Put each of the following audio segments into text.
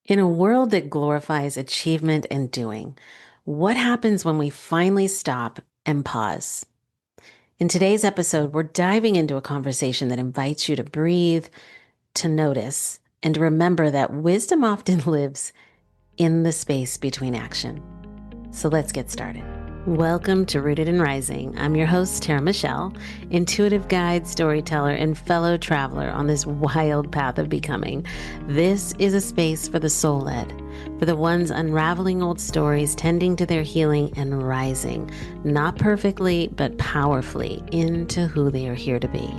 In a world that glorifies achievement and doing, what happens when we finally stop and pause? In today's episode, we're diving into a conversation that invites you to breathe, to notice, and to remember that wisdom often lives in the space between action. So let's get started. Welcome to Rooted and Rising. I'm your host, Tara Mychelle, intuitive guide, storyteller, and fellow traveler on this wild path of becoming. This is a space for the soul-led, for the ones unraveling old stories, tending to their healing, and rising, not perfectly, but powerfully into who they are here to be.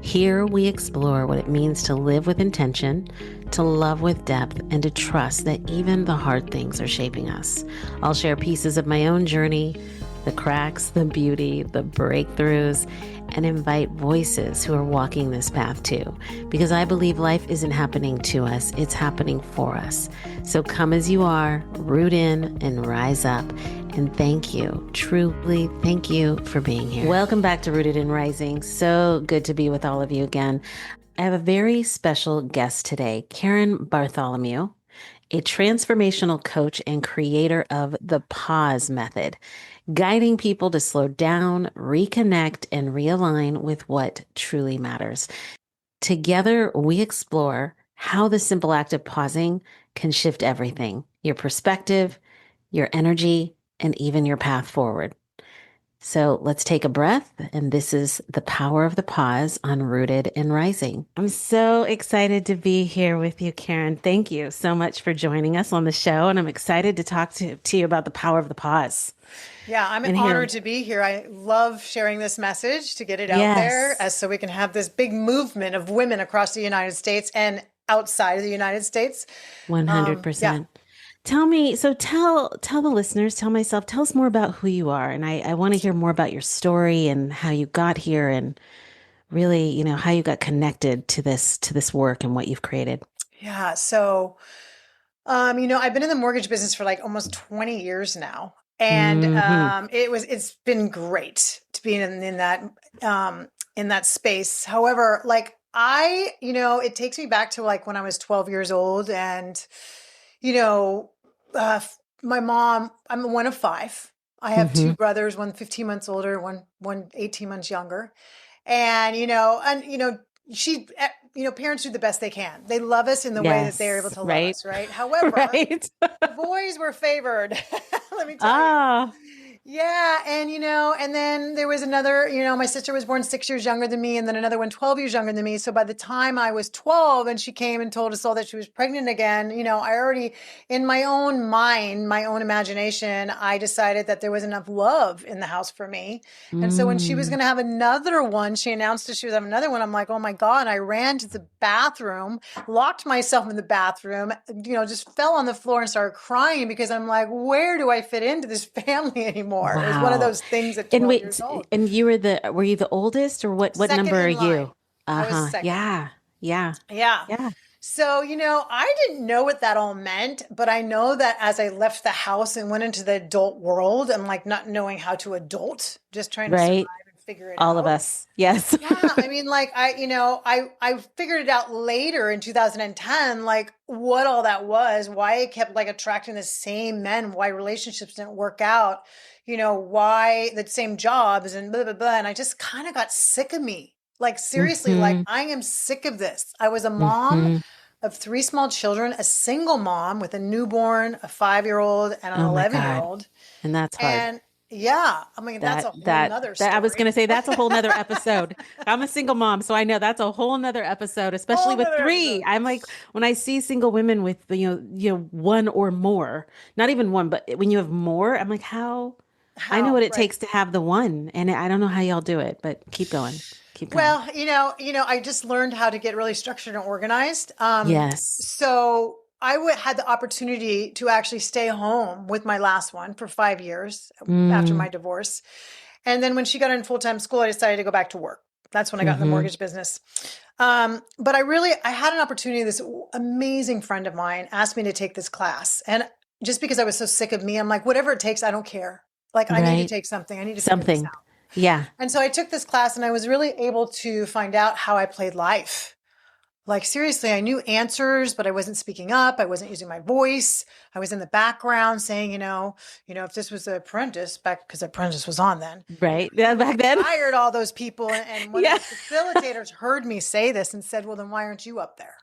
Here we explore what it means to live with intention, to love with depth, and to trust that even the hard things are shaping us. I'll share pieces of my own journey, the cracks, the beauty, the breakthroughs, and invite voices who are walking this path too. Because I believe life isn't happening to us, it's happening for us. So come as you are, root in and rise up. And thank you, truly thank you for being here. Welcome back to Rooted and Rising. So good to be with all of you again. I have a very special guest today, Karen Bartholomew, a transformational coach and creator of the pause method, guiding people to slow down, reconnect, and realign with what truly matters. Together, we explore how the simple act of pausing can shift everything, your perspective, your energy, and even your path forward. So let's take a breath. And this is the power of the pause on Rooted and Rising. I'm so excited to be here with you, Karen. Thank you so much for joining us on the show. And I'm excited to talk to you about the power of the pause. Yeah, I'm And here, honored to be here. I love sharing this message to get it out there yes, as so we can have this big movement of women across the United States and outside of the United States. Yeah. 100%. Tell me, so tell the listeners, tell myself, tell us more about who you are. And I want to hear more about your story and how you got here and really, how you got connected to this work and what you've created. Yeah. So, I've been in the mortgage business for like almost 20 years now. And Hmm. it's been great to be in that space. However, it takes me back to like when I was 12 years old and, you know, my mom, I'm one of five. I have two Hmm. brothers, one 15 months older, one 18 months younger. And, she, parents do the best they can. They love us in the way that they're able Yes, to love right. us, right? However, Right. the boys were favored. Let me tell you. Ah, Yeah. And then there was another, my sister was born 6 years younger than me, and then another one 12 years younger than me. So by the time I was 12 and she came and told us all that she was pregnant again, I already, in my own mind, my own imagination, I decided that there was enough love in the house for me. And so when she was mm, going to have another one, she announced that she was having another one. I'm like, oh my God. I ran to the bathroom, locked myself in the bathroom, just fell on the floor and started crying because I'm like, where do I fit into this family anymore? It was one of wow. those things at And 12 wait, years old. and were you the oldest or what Second number are in line. you? I was Uh-huh. second. Yeah. Yeah. Yeah. Yeah. So, I didn't know what that all meant, but I know that as I left the house and went into the adult world and like not knowing how to adult, just trying to survive Right. and figure it All of out. us. Yes. Yeah, I mean, like I figured it out later in 2010, like what all that was, why I kept like attracting the same men, why relationships didn't work out, why the same jobs and blah blah blah. And I just kind of got sick of me. Like seriously, like Hmm. I am sick of this. I was a mom Hmm. of three small children, a single mom with a newborn, a 5-year-old, and an Oh my 11 year God. old. And that's hard. And yeah, I mean, that's That a whole that nother that I was story. gonna say that's a whole nother episode. I'm a single mom, so I know that's a whole nother episode, especially Whole with nother three. episode. I'm like when I see single women with one or more, not even one, but when you have more, I'm like, how? I know How? what it Right. takes to have the one, and I don't know how y'all do it, but keep going, keep going. Well, I just learned how to get really structured and organized. Yes. So had the opportunity to actually stay home with my last one for 5 years after Mm, my divorce. And then when she got in full-time school, I decided to go back to work. That's when I got in the hmm. mortgage business. But I had an opportunity. This amazing friend of mine asked me to take this class. And just because I was so sick of me, I'm like, whatever it takes, I don't care. Like, I need to Right. take something. I need to figure this Something. out. Yeah. And so I took this class and I was really able to find out how I played life. Like seriously, I knew answers, but I wasn't speaking up. I wasn't using my voice. I was in the background saying, if this was the apprentice back, because apprentice was on then, Right. we Yeah, would have back then. fired all those people. And one of Yeah. the facilitators heard me say this and said, well, then why aren't you up there?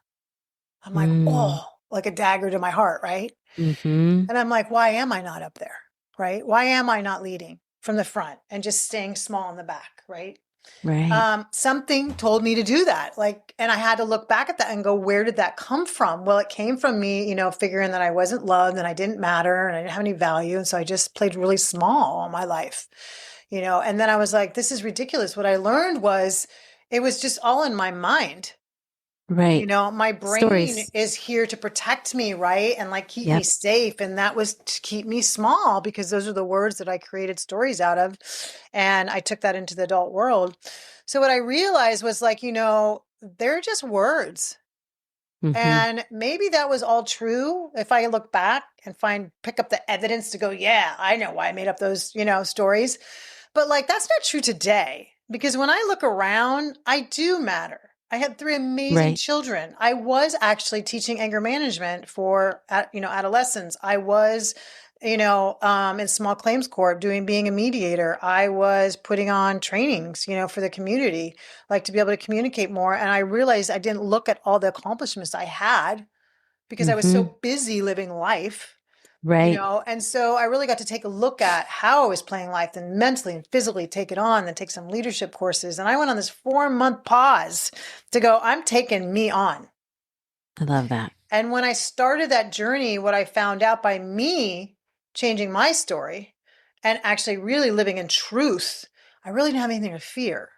I'm like, Mm. oh, like a dagger to my heart, right? Hmm. And I'm like, why am I not up there? Right? Why am I not leading from the front and just staying small in the back? Right? Right. Something told me to do that. Like, and I had to look back at that and go, where did that come from? Well, it came from me, figuring that I wasn't loved and I didn't matter and I didn't have any value. And so I just played really small all my life, and then I was like, this is ridiculous. What I learned was it was just all in my mind. Right. My brain Stories. is here to protect me, right? And like keep me Yep. safe. And that was to keep me small because those are the words that I created stories out of. And I took that into the adult world. So what I realized was like, they're just words. Hmm. And maybe that was all true if I look back and pick up the evidence to go, yeah, I know why I made up those, stories. But like, that's not true today because when I look around, I do matter. I had three amazing Right. children. I was actually teaching anger management for, adolescents. I was, in small claims court being a mediator. I was putting on trainings, for the community, like to be able to communicate more. And I realized I didn't look at all the accomplishments I had because I was Hmm. so busy living life, Right. and so I really got to take a look at how I was playing life and mentally and physically take it on, then take some leadership courses. And I went on this 4-month pause to go, I'm taking me on. I love that. And when I started that journey, what I found out by me changing my story and actually really living in truth, I really didn't have anything to fear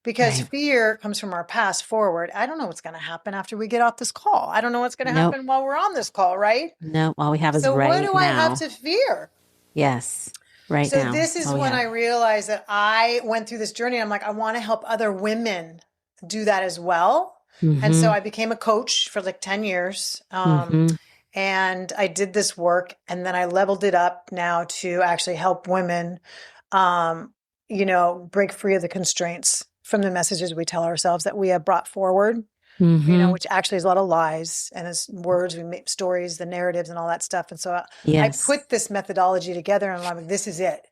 because Right. fear comes from our past forward. I don't know what's going to happen after we get off this call. I don't know what's going to Nope. happen while we're on this call, right? Nope. All we have is So what right do I have now. to fear? Yes. Right So now. this That's is all we when have. I realized that I went through this journey. I'm like, I want to help other women do that as well. And so Hmm. I became a coach for like 10 years. Hmm. And I did this work and then I leveled it up now to actually help women, um, break free of the constraints from the messages we tell ourselves that we have brought forward, Hmm. which actually is a lot of lies and it's words, we make stories, the narratives and all that stuff. And so I Yes. put this methodology together and I'm like, this is it.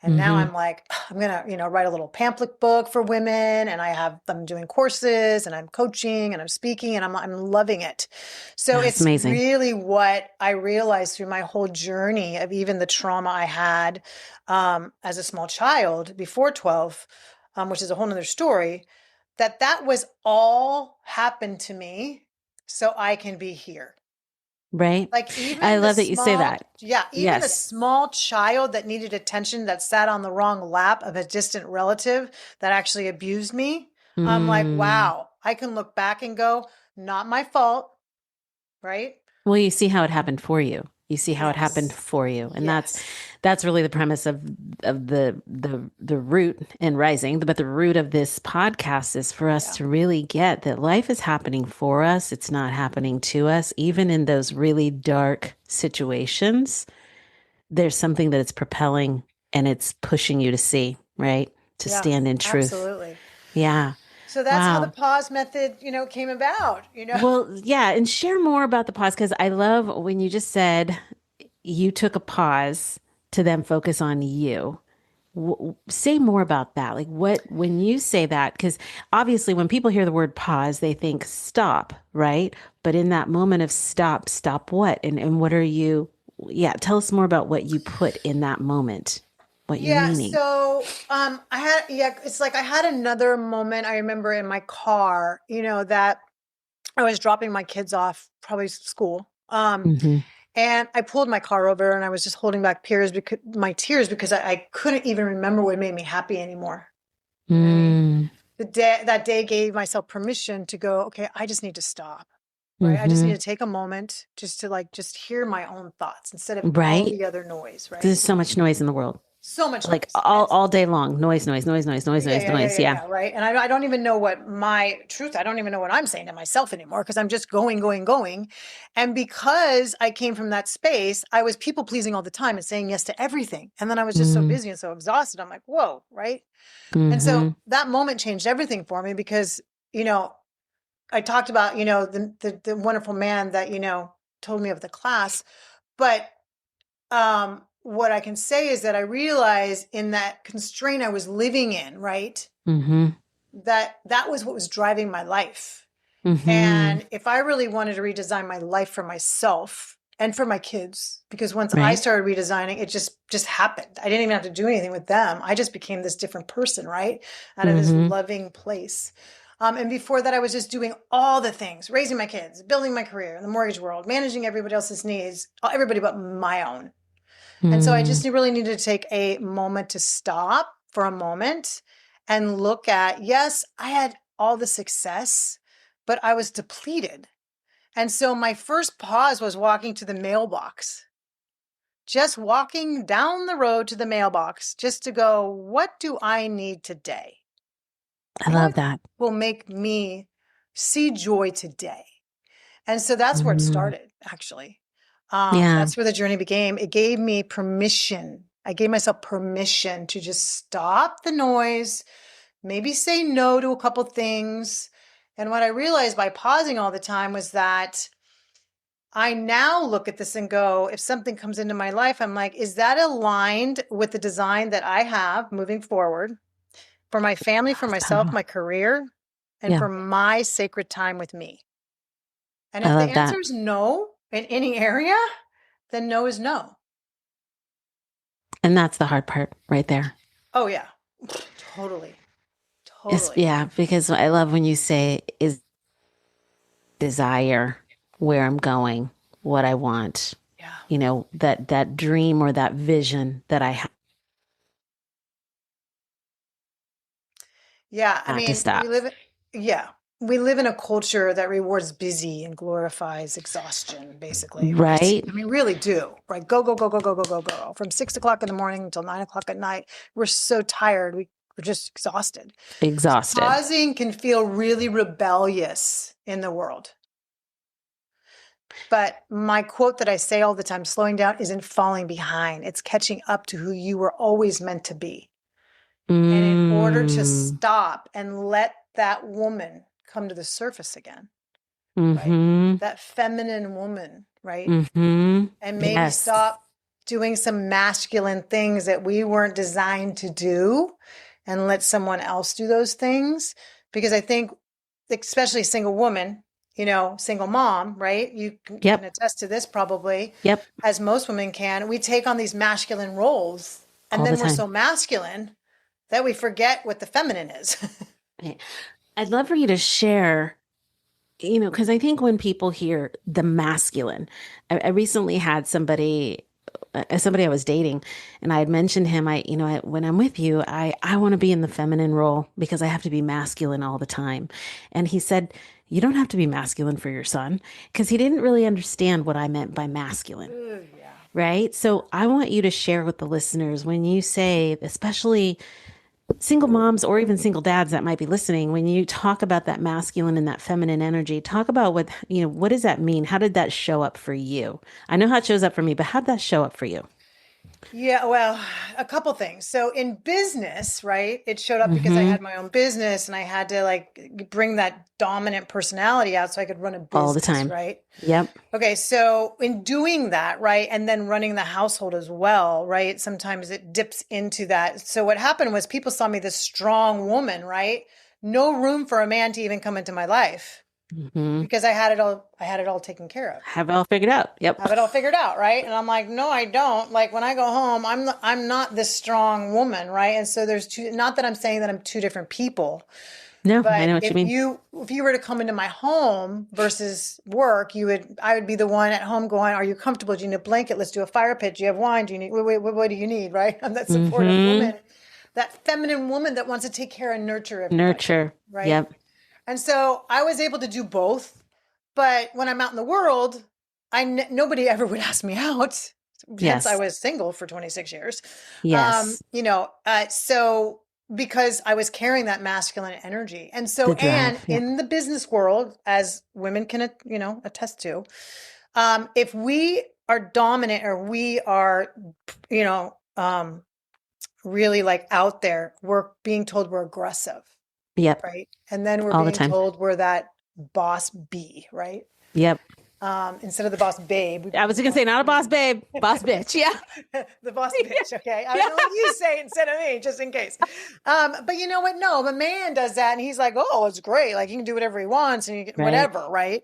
And now Hmm. I'm like, I'm going to, write a little pamphlet book for women and I'm doing courses and I'm coaching and I'm speaking and I'm loving it. So That's it's amazing. really what I realized through my whole journey of even the trauma I had as a small child before 12, which is a whole nother story, that was all happened to me so I can be here. Right. Like I even the love that you say small, that. yeah, even the Yes. small child that needed attention that sat on the wrong lap of a distant relative that actually abused me. I'm like, Mm. wow, I can look back and go, not my fault, right? Well, you see how it happened for you. You see how it happened Yes. for you, and Yes. that's really the premise of the root and rising. But the root of this podcast is for us Yeah. to really get that life is happening for us. It's not happening to us, even in those really dark situations. There's something that it's propelling and it's pushing you to see, right? To Yeah. stand in truth. Absolutely. Yeah. So that's how the Wow. pause method, came about. Well, yeah, and share more about the pause because I love when you just said you took a pause to then focus on you. Say more about that. Like when you say that, because obviously when people hear the word pause, they think stop, right? But in that moment of stop, stop what? And what are you, yeah, tell us more about what you put in that moment, what you're Yeah, meaning. so it's like I had another moment I remember in my car, that I was dropping my kids off, probably school. Hmm. And I pulled my car over and I was just holding back my tears because I couldn't even remember what made me happy anymore. You know what I mean? Mm. That day gave myself permission to go, okay, I just need to stop. Right. I just need Hmm. to take a moment just to just hear my own thoughts instead of all Right? the other noise, Because right? there's so much noise in the world. So much Like noise. And all day long. Noise, noise, noise, noise, noise, yeah, noise, yeah, yeah, noise. yeah, Yeah. yeah. Right. And I don't even know I don't even know what I'm saying to myself anymore because I'm just going, going, going. And because I came from that space, I was people pleasing all the time and saying yes to everything. And then I was just so Mm-hmm. busy and so exhausted. I'm like, whoa. Right. And so Mm-hmm. that moment changed everything for me because, you know, I talked about, the wonderful man that, told me of the class, but what I can say is that I realized in that constraint I was living in, right? Mm-hmm. That was what was driving my life. Mm-hmm. And if I really wanted to redesign my life for myself and for my kids, because once I Right. started redesigning, it just happened. I didn't even have to do anything with them. I just became this different person, right? Out of this Mm-hmm. loving place. And before that, I was just doing all the things, raising my kids, building my career in the mortgage world, managing everybody else's needs, everybody but my own. And so I Mm. just really needed to take a moment to stop for a moment and look at, yes, I had all the success, but I was depleted. And so my first pause was walking to the mailbox, just walking down the road to the mailbox, just to go, what do I need today? I love What that. will make me see joy today? And so that's where it Mm. started, actually. Yeah. That's where the journey began. It gave me permission. I gave myself permission to just stop the noise, maybe say no to a couple things. And what I realized by pausing all the time was that I now look at this and go, if something comes into my life, I'm like, is that aligned with the design that I have moving forward for my family, for myself, So, my career, and yeah, for my sacred time with me? And I if the love that. answer is no in any area, then no is no. And that's the hard part right there. Oh, yeah, totally. It's Totally. yeah, because I love when you say is desire where I'm going, what I want, Yeah. that dream or that vision that I Yeah. I have to mean, stop. yeah, we live in a culture that rewards busy and glorifies exhaustion, basically, right? Right? I mean, really do, right? Go, go, go, go, go, go, go, go. From 6 o'clock in the morning until 9 o'clock at night. We're so tired. We're just exhausted. So Exhausted. pausing can feel really rebellious in the world. But my quote that I say all the time, slowing down isn't falling behind. It's catching up to who you were always meant to be. And in order to Mm. stop and let that woman come to the surface again, right? Mm-hmm. That feminine woman, right? Mm-hmm. And maybe Yes. stop doing some masculine things that we weren't designed to do and let someone else do those things. Because I think, especially single woman, single mom, right? You can Yep. attest to this probably, Yep. as most women can. We take on these masculine roles and All the then we're time. so masculine that we forget what the feminine is. Okay. I'd love for you to share, because I think when people hear the masculine, I recently had somebody I was dating, and I had mentioned him. When I'm with you, I want to be in the feminine role because I have to be masculine all the time. And he said, you don't have to be masculine for your son because he didn't really understand what I meant by masculine. Ooh, yeah. Right. So I want you to share with the listeners when you say, especially single moms or even single dads that might be listening, when you talk about that masculine and that feminine energy, talk about what does that mean? How did that show up for you? I know how it shows up for me, but how'd that show up for you? Yeah, well, a couple things. So in business, right, it showed up because I Mm-hmm. had my own business and I had to like bring that dominant personality out so I could run a All the business, time. right? Yep. Okay, so in doing that, right, and then running the household as well, right, sometimes it dips into that. So what happened was people saw me this strong woman, right? No room for a man to even come into my life Mm-hmm. because I had it all taken care of. Have it all figured out. Yep. Have it all figured out, right? And I'm like, no, I don't. Like when I go home, I'm not this strong woman, right? And so there's two, not that I'm saying that I'm two different people, No, I but know what you mean. if you were to come into my home versus work, I would be the one at home going, are you comfortable? Do you need a blanket? Let's do a fire pit. Do you have wine? Do you need what do you need, right? I'm that supportive Mm-hmm. woman, that feminine woman that wants to take care and nurture everybody, Nurture. right? Yep. And so I was able to do both. But when I'm out in the world, nobody ever would ask me out. Hence, I Yes. was single for 26 years. Yes. So because I was carrying that masculine energy. And so, The and drive. Yeah. in the business world, as women can, attest to, if we are dominant or we are, you know, um, really like out there, we're being told we're aggressive, Yep. right? And then we're All the being time. told we're that boss B, right? Yep. Instead of the boss babe, we I put was the gonna boss say not a boss B. babe, boss bitch. Yeah. The boss Yeah. bitch. Okay. I was Yeah. going to let you say it instead of me, just in case. But you know what? No, the man does that and he's like, oh, it's great. Like he can do whatever he wants and Right. whatever. Right.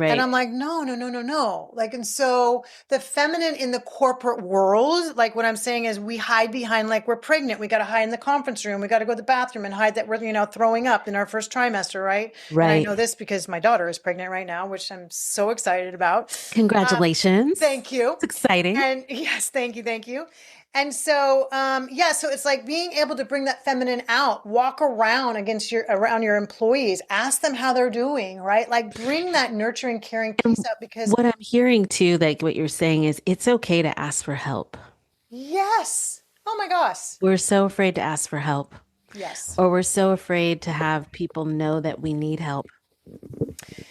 And Right. I'm like, no, no, no, no, no. Like, and so the feminine in the corporate world, like what I'm saying is we hide behind, like we're pregnant. We got to hide in the conference room. We got to go to the bathroom and hide that we're, throwing up in our first trimester. Right. And I Right. know this because my daughter is pregnant right now, which I'm so excited about. Congratulations. Thank you. It's exciting. And yes, thank you, thank you. And so, yeah, so it's like being able to bring that feminine out, walk around around your employees, ask them how they're doing, right? Like bring that nurturing, caring And piece up because what I'm hearing too, like what you're saying is it's okay to ask for help. yes, oh my gosh, We're so afraid to ask for help, yes, or we're so afraid to have people know that we need help.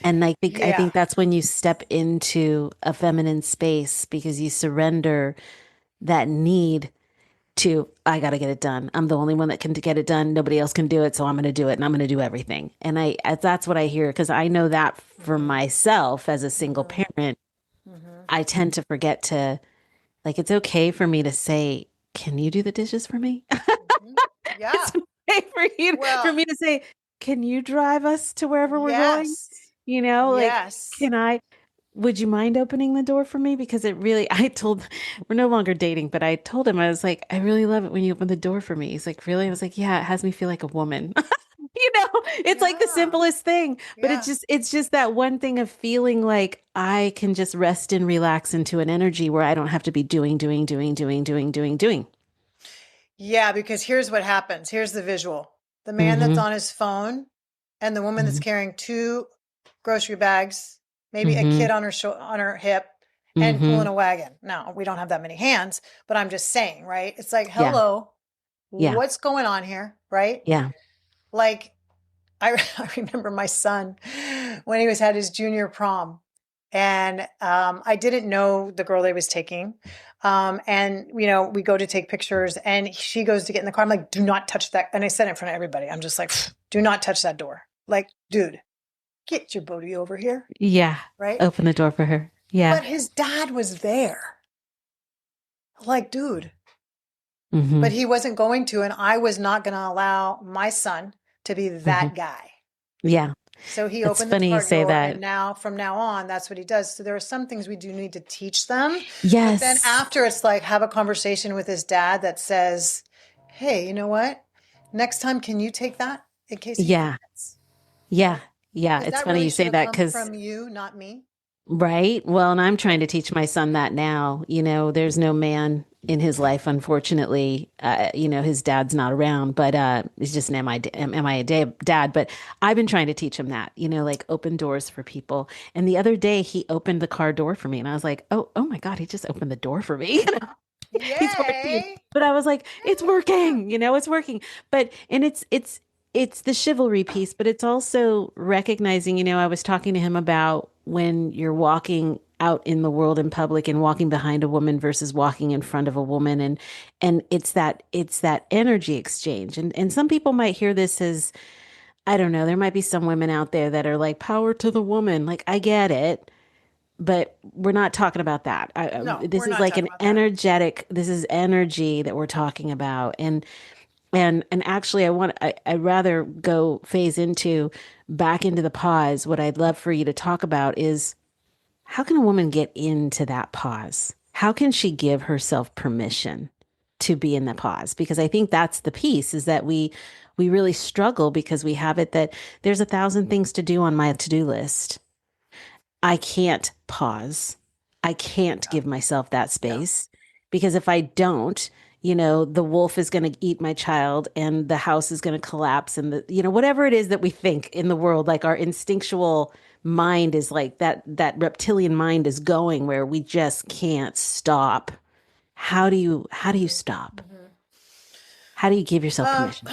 And I yeah, think that's when you step into a feminine space because you surrender that need to, I got to get it done. I'm the only one that can get it done. Nobody else can do it. So I'm going to do it and I'm going to do everything. And that's what I hear because I know that for hmm myself as a single hmm parent, hmm I tend to forget to, like, it's okay for me to say, can you do the dishes for me? hmm It's yeah. okay for Well, me to say, can you drive us to wherever we're going? yes, Like, yes. would you mind opening the door for me? Because we're no longer dating, but I told him, I was like, I really love it when you open the door for me. He's like, really? I was like, yeah, it has me feel like a woman. It's like the Yeah, simplest thing, but yeah. it's just that one thing of feeling like I can just rest and relax into an energy where I don't have to be doing, doing, doing, doing, doing, doing, doing. Yeah, because here's what happens. Here's the visual. The man that's Mm-hmm. on his phone and the woman that's Mm-hmm. carrying two grocery bags, maybe a Mm-hmm. kid on on her hip and Mm-hmm. pulling a wagon. Now, we don't have that many hands, but I'm just saying, right? It's like, Yeah. hello, Yeah. what's going on here, right? Yeah. Like I remember my son when he was had his junior prom, and I didn't know the girl that he was taking. And we go to take pictures, and she goes to get in the car. I'm like, "Do not touch that!" And I said it in front of everybody. I'm just like, "Do not touch that door!" Like, dude, get your booty over here, Yeah. right? Open the door for her. Yeah. But his dad was there. Like, dude, but Mm-hmm. he wasn't going to, and I was not going to allow my son to be Mm-hmm. that guy. Yeah. So he It's opened the funny you car say door, and that. now from now on, that's what he does. So there are some things we do need to teach them. But then Yes. after, it's like have a conversation with his dad that says, hey, you know what? Next time, can you take that in case he Yeah. forgets? Yeah. Right? Yeah. Because It's that funny really you should say have that come because, from you, not me. right. Well, and I'm trying Right? to teach my son that now. There's no man in his life, unfortunately. His dad's not around, but he's just an dad. But I've been trying to teach him that, like open doors for people. And the other day he opened the car door for me, and I was like, oh my God, he just opened the door for me. He's 14. Yay. But I was like, it's Yeah. working, it's working. But and it's the chivalry piece, but it's also recognizing, I was talking to him about when you're walking out in the world in public and walking behind a woman versus walking in front of a woman and it's that energy exchange. And some people might hear this as, I don't know, there might be some women out there that are like power to the woman. Like I get it, but we're not talking about that. No, This we're is not like talking about that. this is energy that we're talking about. And actually I'd rather go phase into back into the pause. What I'd love for you to talk about is how can a woman get into that pause? How can she give herself permission to be in the pause? Because I think that's the piece is that we really struggle because we have it that there's 1,000 things to do on my to-do list. I can't pause. I can't Yeah. give myself that Yeah. space because if I don't, the wolf is going to eat my child and the house is going to collapse and whatever it is that we think in the world, like our instinctual mind is like that reptilian mind is going where we just can't stop. How do you hmm stop? hmm How do you give yourself Um, permission?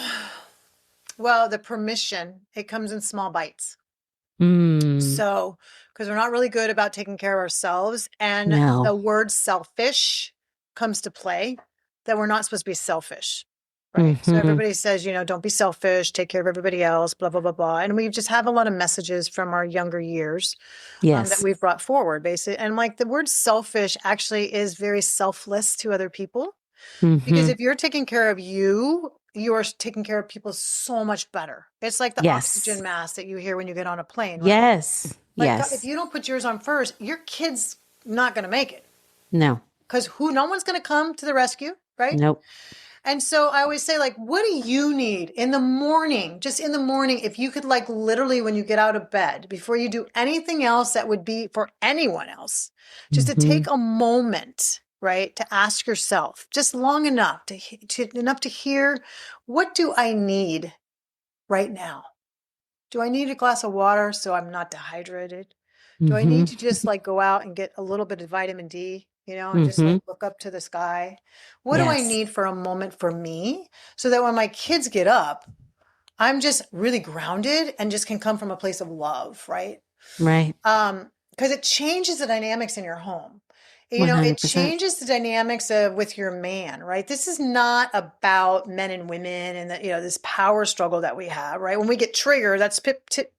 well, the permission, it comes in small bites. Mm, So, because we're not really good about taking care of ourselves, and the no. word selfish comes to play, that we're not supposed to be selfish, right? So Mm-hmm. everybody says, don't be selfish, take care of everybody else, blah, blah, blah, blah. And we just have a lot of messages from our younger years that Yes. we've brought forward, basically. And like the word selfish actually is very selfless to other people. Because Mm-hmm. if you're taking care of you, you are taking care of people so much better. It's like the Yes. oxygen mask that you hear when you get on a plane, right? Yes. Like if Yes. you don't put yours on first, your kid's not going to make it No. because no one's going to come to the rescue, right? Nope. And so I always say, like, what do you need in the morning? Just in the morning, if you could, like, literally when you get out of bed, before you do anything else that would be for anyone else, just to Mm-hmm. take a moment, right, to ask yourself, just long enough to hear, what do I need right now? Do I need a glass of water so I'm not dehydrated? Do I Mm-hmm. need to just like go out and get a little bit of vitamin D, and just Mm-hmm. like look up to the sky? What do I Yes. need for a moment for me so that when my kids get up, I'm just really grounded and just can come from a place of love, right? Right. Because it changes the dynamics in your home. It 100%. changes the dynamics of with your man, right? This is not about men and women and this power struggle that we have, right? When we get triggered, that's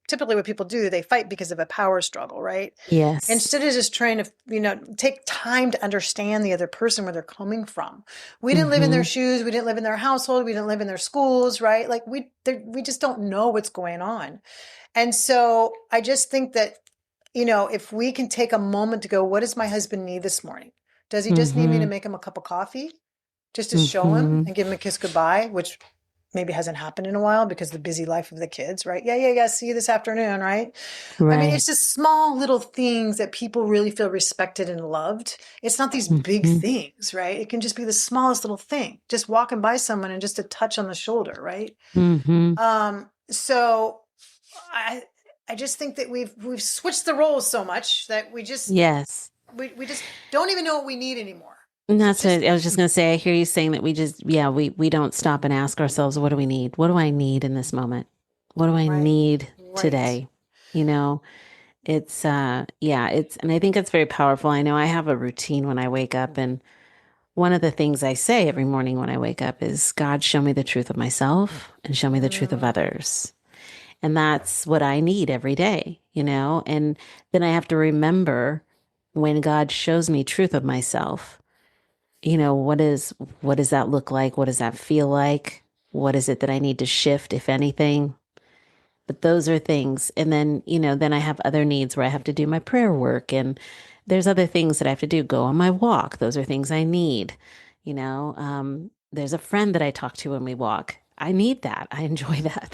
typically what people do. They fight because of a power struggle, right? Yes. Instead of just trying to, take time to understand the other person, where they're coming from. We didn't live in their Mm-hmm. shoes. We didn't live in their household. We didn't live in their schools, right? Like we just don't know what's going on. And so I just think that, if we can take a moment to go, what does my husband need this morning? Does he just need me to Mm-hmm. make him a cup of coffee just to show him Mm-hmm. and give him a kiss goodbye, which maybe hasn't happened in a while because the busy life of the kids, right? Yeah, yeah, yeah. See you this afternoon, right? I mean, Right. it's just small little things that people really feel respected and loved. It's not these big Mm-hmm. things, right? It can just be the smallest little thing, just walking by someone and just a touch on the shoulder, right? Mm-hmm. So I I just think that we've switched the roles so much that Yes. we just don't even know what we need anymore. And So that's just what I was just going to say. I hear you saying that we just, yeah, we don't stop and ask ourselves, what do we need? What do I need in this moment? What do I right, need right. today? You know, yeah, and I think it's very powerful. I know I have a routine when I wake up, and one of the things I say every morning when I wake up is, God, show me the truth of myself and show me the truth of Mm, others. And that's what I need every day, and then I have to remember, when God shows me truth of myself, what does that look like? What does that feel like? What is it that I need to shift, if anything? But those are things. And then, then I have other needs where I have to do my prayer work, and there's other things that I have to do, go on my walk. Those are things I need. There's a friend that I talk to when we walk. I need that. I enjoy that.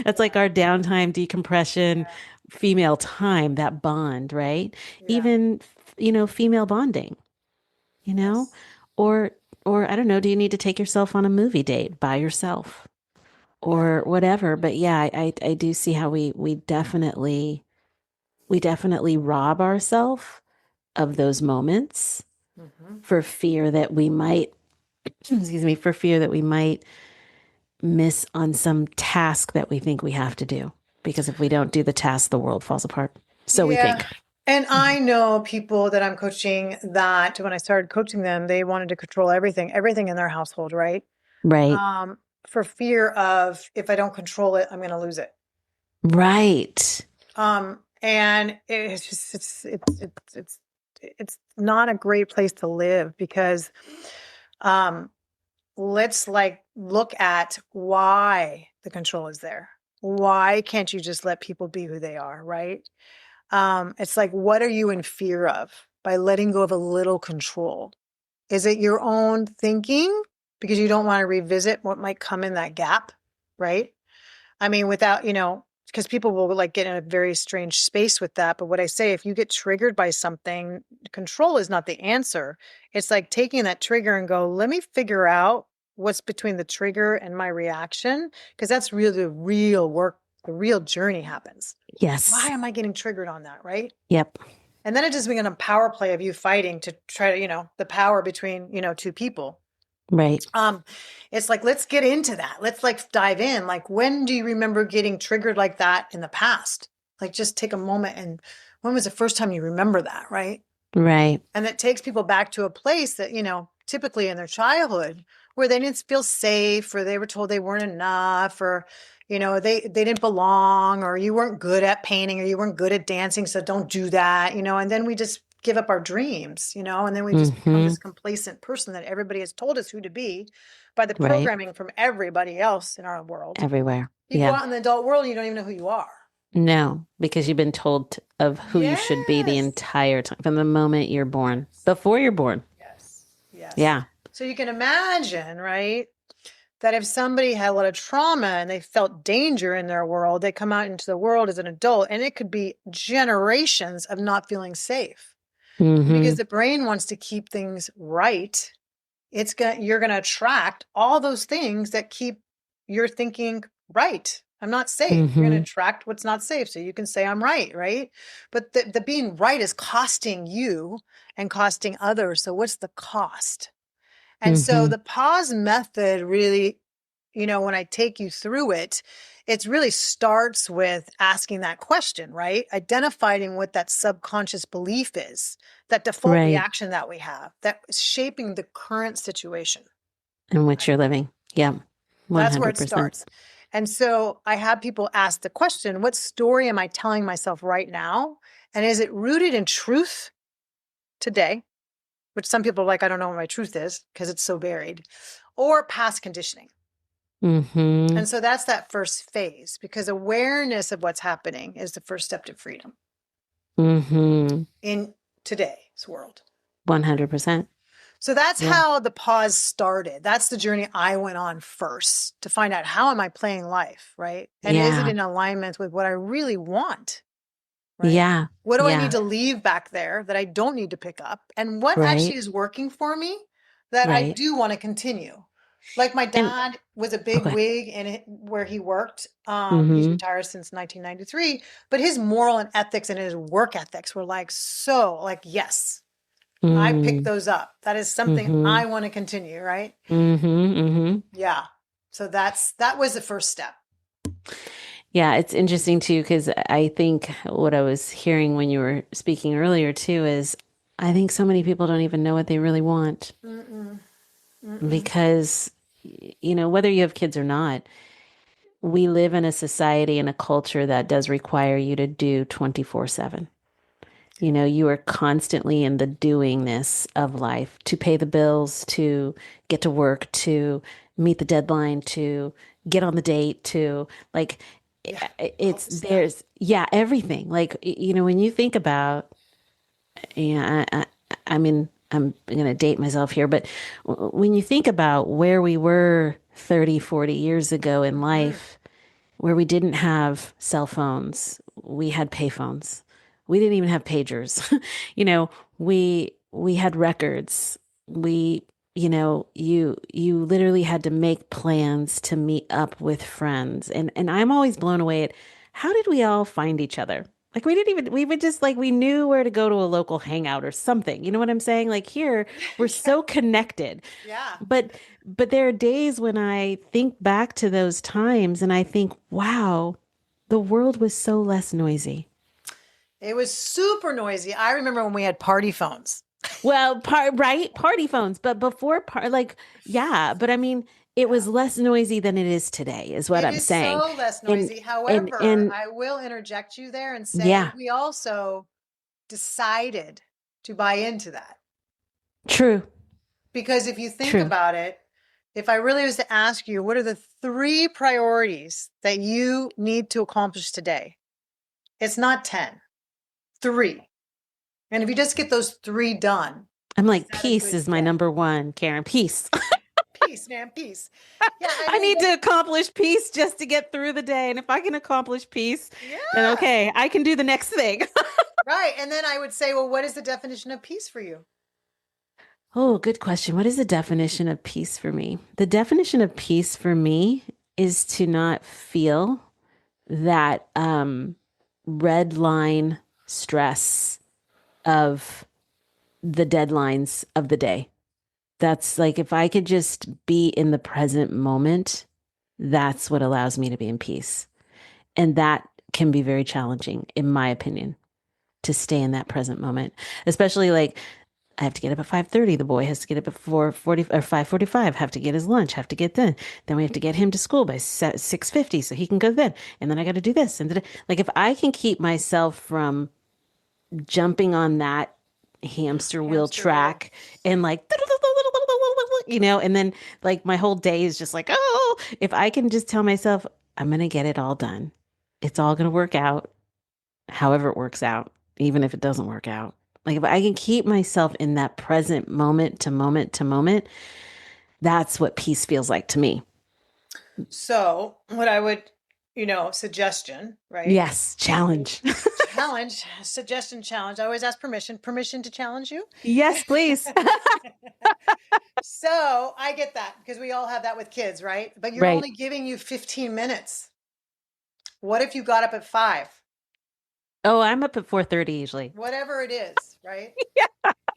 That's like our downtime, decompression, yeah, female time, that bond, right? yeah, Even, female bonding, you know, yes, or, I don't know, do you need to take yourself on a movie date by yourself? yeah. Or whatever. But yeah, I do see how we definitely rob ourselves of those moments Hmm. for fear that we might, excuse me, for fear that we might miss on some task that we think we have to do. Because if we don't do the task, the world falls apart. So we Yeah. think. And I know people that I'm coaching that when I started coaching them, they wanted to control everything in their household, right? Right. Um, for fear of, if I don't control it, I'm going to lose it. Right. And it's just it's not a great place to live because um let's like look at why the control is there. Why can't you just let people be who they are, right? It's like, what are you in fear of by letting go of a little control? Is it your own thinking because you don't want to revisit what might come in that gap, right? I mean, without, because people will like get in a very strange space with that. But what I say, if you get triggered by something, control is not the answer. It's like taking that trigger and go, let me figure out what's between the trigger and my reaction. Because that's really the real work, the real journey happens. Why Yes. am I getting triggered on that? Right. Yep. And then it just becomes a power play of you fighting to try to, the power between, two people. Right. Um, it's like, let's get into that. Let's like dive in. Like, when do you remember getting triggered like that in the past? Like, just take a moment and when was the first time you remember that, right? Right. And that takes people back to a place that, typically in their childhood where they didn't feel safe, or they were told they weren't enough, or they didn't belong, or you weren't good at painting, or you weren't good at dancing, so don't do that, and then we just give up our dreams, and then we just become Mm-hmm. this complacent person that everybody has told us who to be by the Right. programming from everybody else in our world. Everywhere. You go Yeah. out in the adult world, you don't even know who you are. No, because you've been told of who you should be the Yes. entire time from the moment you're born, before you're born. Yes. Yes. Yeah. So you can imagine, right, that if somebody had a lot of trauma and they felt danger in their world, they come out into the world as an adult, and it could be generations of not feeling safe. And because Mm-hmm. the brain wants to keep things right, you're gonna attract all those things that keep your thinking right. I'm not safe. You're gonna Mm-hmm. attract what's not safe. So you can say I'm right? But the being right is costing you and costing others. So what's the cost? And so Mm-hmm. the pause method really, when I take you through it, it really starts with asking that question, right? Identifying what that subconscious belief is, that default Right. reaction that we have, that is shaping the current situation. In which you're living. Yeah. That's where it 100%. starts. And so I have people ask the question, what story am I telling myself right now? And is it rooted in truth today? Which some people are like, I don't know what my truth is because it's so varied, or past conditioning. Mm-hmm. And so that's that first phase, because awareness of what's happening is the first step to freedom Mm-hmm. in today's world. 100%. So that's Yeah. how the pause started. That's the journey I went on first, to find out, how am I playing life, right? And is it Yeah. in alignment with what I really want, right? Yeah. What do I need Yeah. to leave back there that I don't need to pick up? And what actually Right. is working for me that I Right. do want to continue? Like my And dad was a big okay. wig in it where he worked. He's Mm-hmm. retired since 1993, but his moral and ethics and his work ethics were like, so like, yes, I picked Mm-hmm. those up. That is something Mm-hmm. I want to continue, right? Mm-hmm. Mm-hmm. Yeah. So that was the first step. Yeah, it's interesting too, because I think what I was hearing when you were speaking earlier too is I think so many people don't even know what they really want Mm-mm, mm-mm. because, whether you have kids or not, we live in a society and a culture that does require you to do 24/7. You are constantly in the doingness of life to pay the bills, to get to work, to meet the deadline, to get on the date, to like, Yeah. All it's the stuff. there's, yeah, everything. Like, when you think about, yeah, I mean, I'm going to date myself here, but when you think about where we were 30, 40 years ago in Mm-hmm. life, where we didn't have cell phones, we had payphones. We didn't even have pagers. We had records. We, you literally had to make plans to meet up with friends. And I'm always blown away at how did we all find each other? Like we would just like we knew where to go to a local hangout or something. You know what I'm saying? Like here, we're Yeah. so connected. Yeah. But there are days when I think back to those times and I think, wow, the world was so less noisy. It was super noisy. I remember when we had party phones. Well, right, party phones, but before like, yeah, but I mean, it Yeah. was less noisy than it is today, is what It I'm is saying. so less And noisy. and However, and I will interject you there and say yeah, we also decided to buy into that. true, Because if you think true. about it, if I really was to ask you, what are the three priorities that you need to accomplish today? It's not 10, three. And if you just get those three done, I'm is like, that a peace good is my day? number one, Karen. Peace. Peace, man, peace. Yeah, I I mean, need to accomplish peace just to get through the day. And if I can accomplish peace, then yeah, okay, I can do the next thing. right. And then I would say, well, what is the definition of peace for you? Oh, good question. What is the definition of peace for me? The definition of peace for me is to not feel that red line stress of the deadlines of the day. That's like if I could just be in the present moment, that's what allows me to be in peace. And that can be very challenging, in my opinion, to stay in that present moment, especially like I have to get up at 5:30. The boy has to get up at 4:40 or 5:45, have to get his lunch, have to get then. Then we have to get him to school by 6:50 so he can go then. And then I got to do this. And like if I can keep myself from jumping on that hamster wheel Hamster wheel. track and like and then like my whole day is just like, oh, if I can just tell myself I'm going to get it all done. It's all going to work out however it works out, even if it doesn't work out. Like if I can keep myself in that present moment to moment to moment, that's what peace feels like to me. So what I would, suggestion, right? Yes, challenge. Challenge, suggestion, challenge. I always ask permission to challenge you. Yes, please. So I get that because we all have that with kids, right? But you're Right. only giving you 15 minutes. What if you got up at 5? Oh, I'm up at 4:30 usually. Whatever it is, right?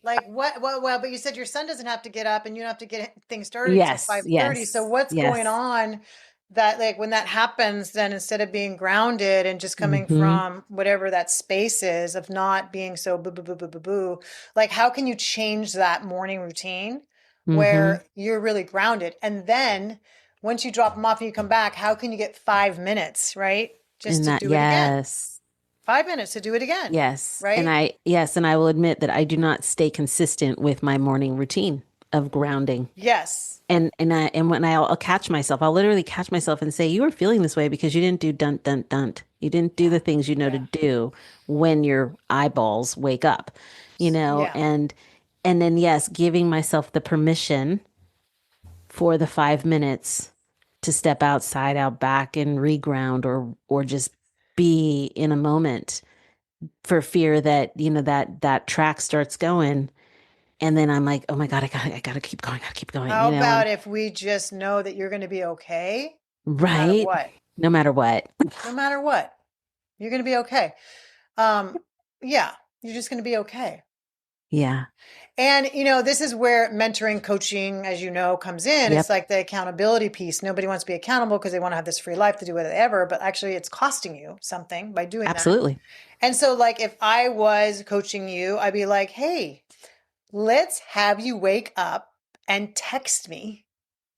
Like what, well, but you said your son doesn't have to get up and you don't have to get things started until Yes, 5:30. So yes, what's going yes. on that like when that happens, then instead of being grounded and just coming Mm-hmm. from whatever that space is of not being so boo boo boo boo boo boo, like how can you change that morning routine Mm-hmm. where you're really grounded? And then once you drop them off and you come back, how can you get 5 minutes, right? Just And to that, do it again. yes. 5 minutes to do it again, Yes. right? And I will admit that I do not stay consistent with my morning routine of grounding. Yes. And when I'll catch myself, I'll literally catch myself and say, you were feeling this way because you didn't do dun dun dun. You didn't do Yeah. the things you know to Yeah. do when your eyeballs wake up, Yeah. and then yes, giving myself the permission for the 5 minutes to step outside, out back and reground or just be in a moment for fear that, that track starts going. And then I'm like, oh my God, I gotta keep going, How and about if we just know that you're going to be okay no matter right. what? No matter what. No matter what, you're going to be okay. Um, yeah, you're just going to be okay. Yeah. And, this is where mentoring, coaching, as you know, comes in. It's Yep. like the accountability piece. Nobody wants to be accountable because they want to have this free life to do whatever, but actually it's costing you something by doing that. Absolutely. And so, like, if I was coaching you, I'd be like, hey, let's have you wake up and text me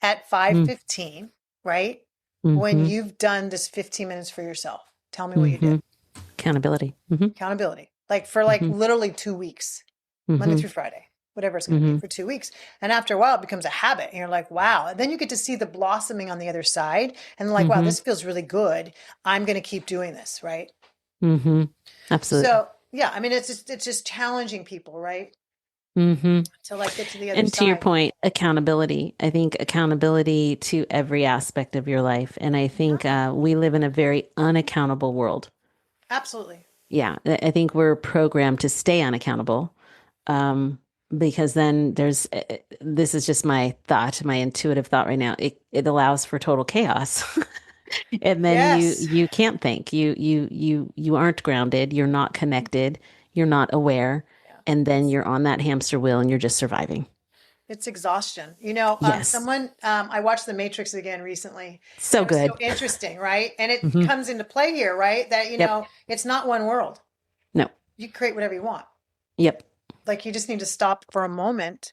at Mm, 5:15, right? When mm-hmm. you've done this 15 minutes for yourself. Tell me what you Mm-hmm. did. Accountability. Mm-hmm. Accountability. Like for like Mm-hmm. literally 2 weeks, Monday Mm-hmm. through Friday, whatever it's going to be Mm-hmm. for 2 weeks. And after a while, it becomes a habit. And you're like, wow. And then you get to see the blossoming on the other side. And like, wow, Mm-hmm. this feels really good. I'm going to keep doing this, right? Mm-hmm. Absolutely. So yeah, I mean, it's just challenging people, right? Mm-hmm. To like get to the other And to your side. point, accountability. I think accountability to every aspect of your life. And I think Yeah, we live in a very unaccountable world. absolutely. Yeah. I think we're programmed to stay unaccountable. Um, because then this is just my thought, my intuitive thought right now. It allows for total chaos. And then Yes. you can't think. You aren't grounded, you're not connected, you're not aware, Yeah. and then you're on that hamster wheel and you're just surviving. It's exhaustion. Yes. I watched The Matrix again recently, and So it was good. so interesting, right? And it Hmm. comes into play here, right? That, Yep. it's not one world. No. You create whatever you want. Yep. Like you just need to stop for a moment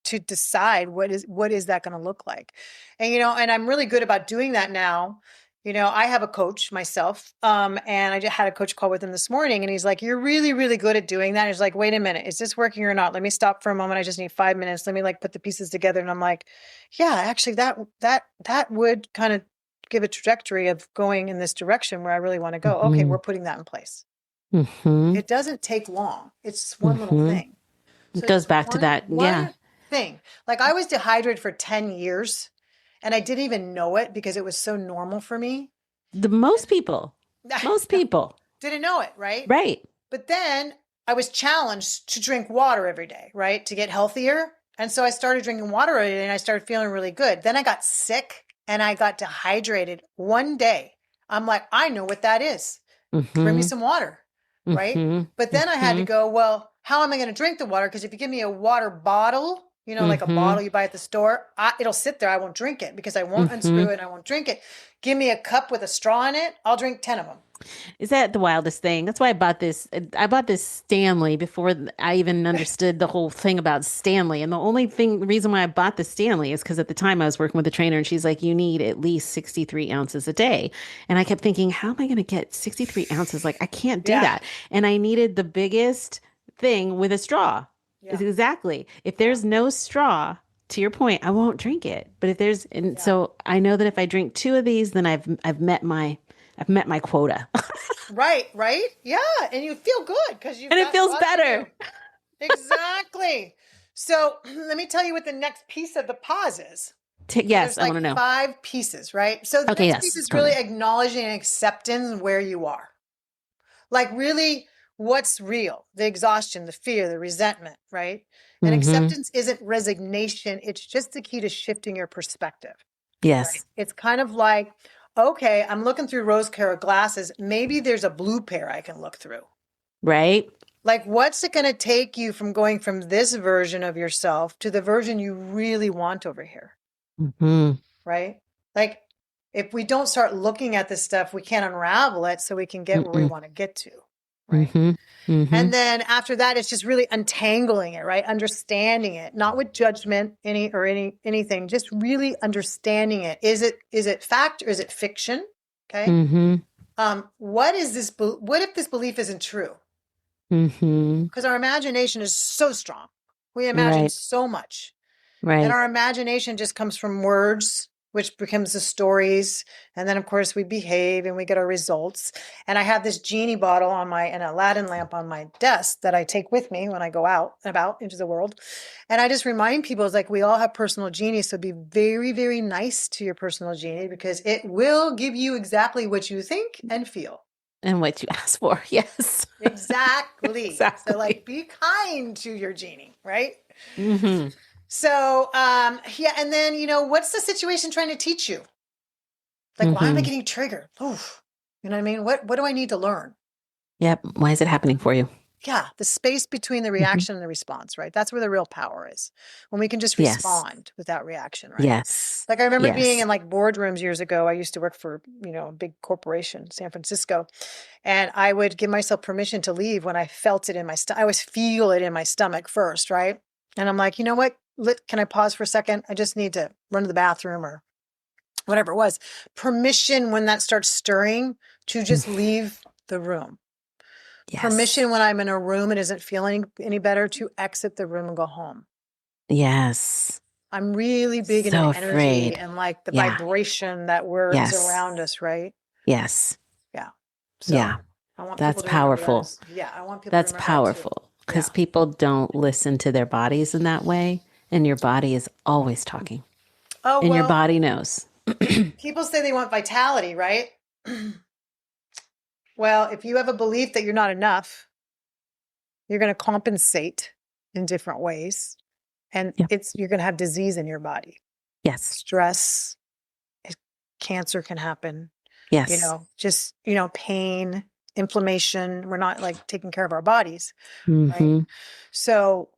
to decide what is that going to look like. And I'm really good about doing that now. I have a coach myself, and I just had a coach call with him this morning, and he's like, "You're really, really good at doing that." He's like, "Wait a minute, is this working or not? Let me stop for a moment. I just need 5 minutes. Let me like put the pieces together." And I'm like, "Yeah, actually, that would kind of give a trajectory of going in this direction where I really want to go. Okay, Hmm. we're putting that in place. Hmm. It doesn't take long. It's just one little Hmm. thing. It So goes just back to one that. Yeah. one thing. Like I was dehydrated for 10 years and I didn't even know it because it was so normal for me. The most people, Didn't know it, right? right. But then I was challenged to drink water every day, right? To get healthier. And so I started drinking water every day and I started feeling really good. Then I got sick and I got dehydrated one day. I'm like, I know what that is. Bring me Hmm. some water, right? Hmm. But then I had to Hmm. go, well, how am I going to drink the water? Because if you give me a water bottle, like a Mm-hmm. bottle you buy at the store, it'll sit there. I won't drink it because I won't Mm-hmm. unscrew it and I won't drink it. Give me a cup with a straw in it. I'll drink 10 of them. Is that the wildest thing? That's why I bought this. I bought this Stanley before I even understood the whole thing about Stanley. And the reason why I bought the Stanley is because at the time I was working with a trainer and she's like, you need at least 63 ounces a day. And I kept thinking, how am I going to get 63 ounces? Like, I can't do Yeah. that. And I needed the biggest thing with a straw. Yeah. Exactly. If Yeah. there's no straw, to your point, I won't drink it. But if there's, and Yeah. so I know that if I drink two of these, then I've met my quota. Right. Right. Yeah. And you feel good because you've And it got feels lots to do. better. Exactly. So let me tell you what the next piece of the pause is. So Yes, there's I want like to know. 5 pieces, right? So the Okay, next piece yes, is go really ahead. acknowledging and acceptance where you are. Like really what's real, the exhaustion, the fear, the resentment, right? And Mm-hmm. acceptance isn't resignation. It's just the key to shifting your perspective, right? Yes, It's kind of like, okay, I'm looking through rose-colored glasses. Maybe there's a blue pair I can look through. right? Like, what's it going to take you from going from this version of yourself to the version you really want over here? Mm-hmm. Right? Like, if we don't start looking at this stuff, we can't unravel it so we can get where we Mm-mm. want to get to. Right. Mm-hmm. Mm-hmm. And then after that, it's just really untangling it, right? Understanding it, not with judgment, anything, just really understanding it. Is it fact or is it fiction? Okay. Mm-hmm. What is this? What if this belief isn't true? Mm-hmm. Because our imagination is so strong. We imagine Right. so much. And Right. our imagination just comes from words, which becomes the stories. And then, of course, we behave and we get our results. And I have this genie bottle and a Aladdin lamp on my desk that I take with me when I go out and about into the world. And I just remind people, it's like we all have personal genies. So be very, very nice to your personal genie because it will give you exactly what you think and feel. And what you asked for. Yes. Exactly. So, like, Exactly. be kind to your genie, right? Mm-hmm. So, yeah. And then, what's the situation trying to teach you? Like, why am I Mm-hmm. getting triggered? Oof. You know what I mean? What do I need to learn? Yep. Why is it happening for you? Yeah, the space between the Mm-hmm. reaction and the response, right? That's where the real power is. When we can just Yes. respond without reaction, right? Yes. Like I remember being Yes. in like boardrooms years ago. I used to work for, a big corporation, San Francisco, and I would give myself permission to leave when I felt it in my stomach. I always feel it in my stomach first, right? And I'm like, you know what? Can I pause for a second? I just need to run to the bathroom or whatever it was. Permission when that starts stirring to just leave the room. Yes. Permission when I'm in a room and isn't feeling any better to exit the room and go home. Yes. I'm really big into So the energy afraid. and like the Yeah. vibration that is Yes. around us, right? Yes. Yeah. So Yeah. I want That's people to remember that. powerful. Yeah, I want people to That's remember that too. powerful because Yeah. people don't listen to their bodies in that way. And your body is always talking, Oh, and your well, body knows. people say they want vitality, right? Well, if you have a belief that you're not enough, you're going to compensate in different ways. And Yeah. you're going to have disease in your body. Yes. Stress, cancer can happen, Yes. just, pain, inflammation. We're not like taking care of our bodies, right? Mm-hmm. So,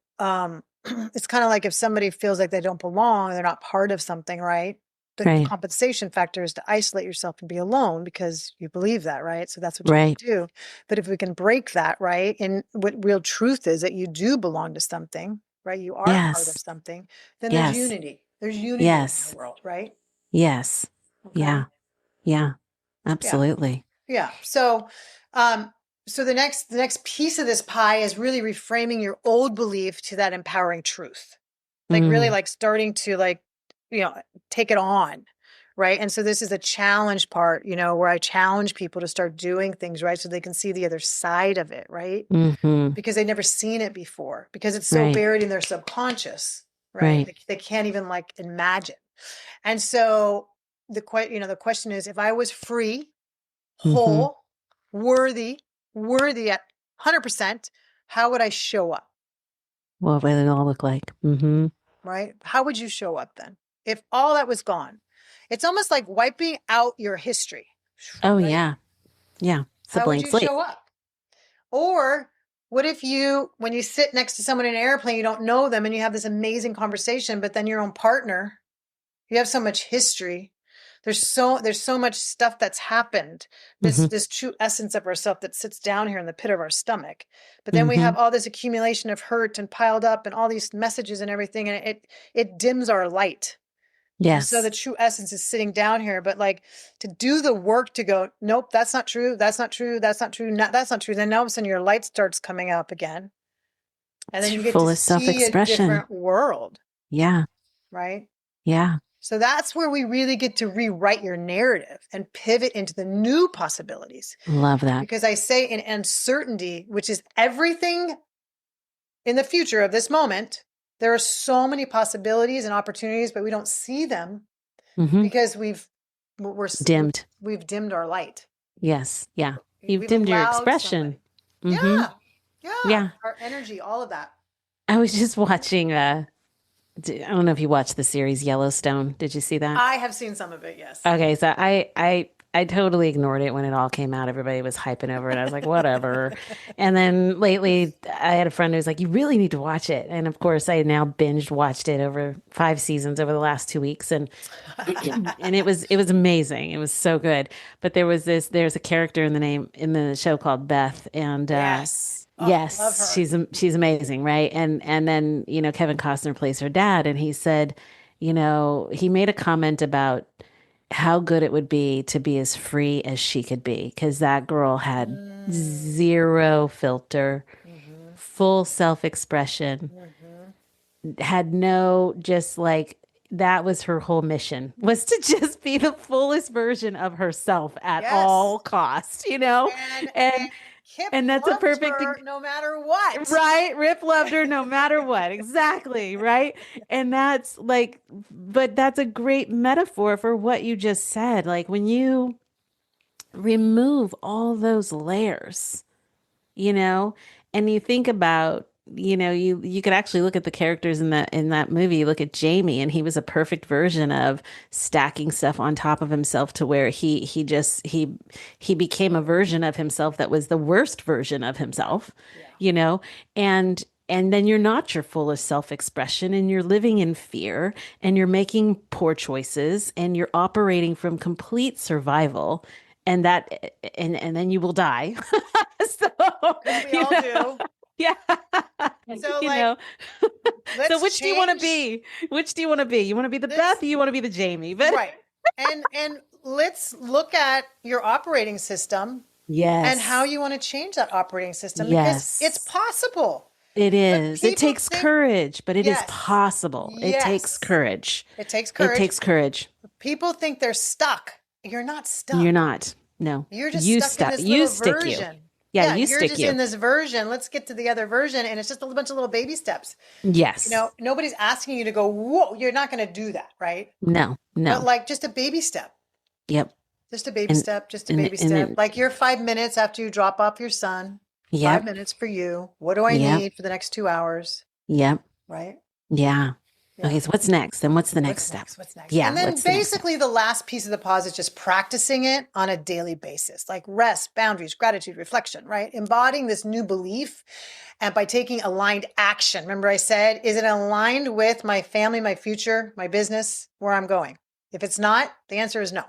it's kind of like if somebody feels like they don't belong, they're not part of something, right? The Right. compensation factor is to isolate yourself and be alone because you believe that, right? So that's what you want Right. to do. But if we can break that, right? And what real truth is that you do belong to something, right? You are part of Yes. something, then there's Yes. unity. There's unity in the Yes. world, right? Yes. Okay. Yeah. Yeah. Yeah. Absolutely. Yeah. Um, so the next piece of this pie is really reframing your old belief to that empowering truth. Like really Mm. like starting to like, you know, take it on. Right. And so this is a challenge part, where I challenge people to start doing things, right? So they can see the other side of it, right? Mm-hmm. Because they've never seen it before, because it's so Right. buried in their subconscious, right? Right. They can't even like imagine. And so the question is, if I was free, Mm-hmm. whole, worthy at 100%, how would I show up? What would it all look like? Mm-hmm. Right? How would you show up then? If all that was gone, it's almost like wiping out your history, Oh right? yeah. Yeah. It's a How would blank you slate. show up? Or What if when you sit next to someone in an airplane, you don't know them and you have this amazing conversation, but then your own partner, you have so much history. There's so much stuff that's happened. This true essence of ourself that sits down here in the pit of our stomach. But then we have all this accumulation of hurt and piled up and all these messages and everything, and it dims our light. And so Yes. the true essence is sitting down here, but like to do the work to go, nope, that's not true. That's not true. That's not true. That's not true. Then all of a sudden your light starts coming up again. And It's then your you get to fullest see a self-expression. different world, Yeah. right? Yeah. So that's where we really get to rewrite your narrative and pivot into the new possibilities. Love that. Because I say in uncertainty, which is everything in the future of this moment, there are so many possibilities and opportunities, but we don't see them because we've dimmed our light. Yes. Yeah. You've We've dimmed your allowed expression. somebody. Yeah. Yeah. Our energy, all of that. I was just watching, I don't know if you watched the series Yellowstone. Did you see that? I have seen some of it. Yes. Okay, so I totally ignored it when it all came out. Everybody was hyping over it. I was like, whatever. And then lately, I had a friend who was like, you really need to watch it. And of course, I now binged watched it over 5 seasons over the last 2 weeks, and it was amazing. It was so good. But there's a character in the show called Beth, and Yes. Oh, love yes, her. she's amazing, right? And then Kevin Costner plays her dad, and he said, he made a comment about how good it would be to be as free as she could be, because that girl had zero filter, full self-expression, had no, just like, that was her whole mission, was to just be the fullest version of herself at all Yes. costs, And and Kip and that's a loved perfect her no matter what. right. Rip loved her no matter what. Exactly. Right. And that's like, but that's a great metaphor for what you just said. Like when you remove all those layers, you know, and you think about, you could actually look at the characters in that movie. You look at Jamie, and he was a perfect version of stacking stuff on top of himself to where he became a version of himself that was the worst version of himself, Yeah. you know, and then you're not your fullest self-expression, and you're living in fear, and you're making poor choices, and you're operating from complete survival, and then you will die. So, Because we all do. yeah. So you like, know, so let's which do you want to change be? Which do you want to be? You want to be the Beth, or you want to be the Jamie? But right. And let's look at your operating system and how yes, you want to change that operating system because it's yes, possible. it But is. It people takes think, courage, but it is yes, possible. It takes yes, courage. it takes It courage. takes courage. People think they're stuck. You're not You're stuck. not. No, You're just you stuck in stuck. this You little stick you. version. Yeah, Yeah, you you're stick just in you. this version. Let's get to the other version. And it's just a bunch of little baby steps. Yes. Nobody's asking you to go, whoa, you're not going to do that, right? No. But No. like just a baby step, Yep. just a baby And step, just a and baby and step. then Like your 5 minutes after you drop off your son, 5 minutes yep. for you. What do I Yep. need for the next 2 hours? Yep. Right? Yeah. Yeah. Okay, so what's next? Then what's the next What's step? next? What's next? Yeah, And then what's the next step? basically the last piece of the pause is just practicing it on a daily basis, like rest, boundaries, gratitude, reflection, right? Embodying this new belief and by taking aligned action. Remember I said, is it aligned with my family, my future, my business, where I'm going? If it's not, the answer is no.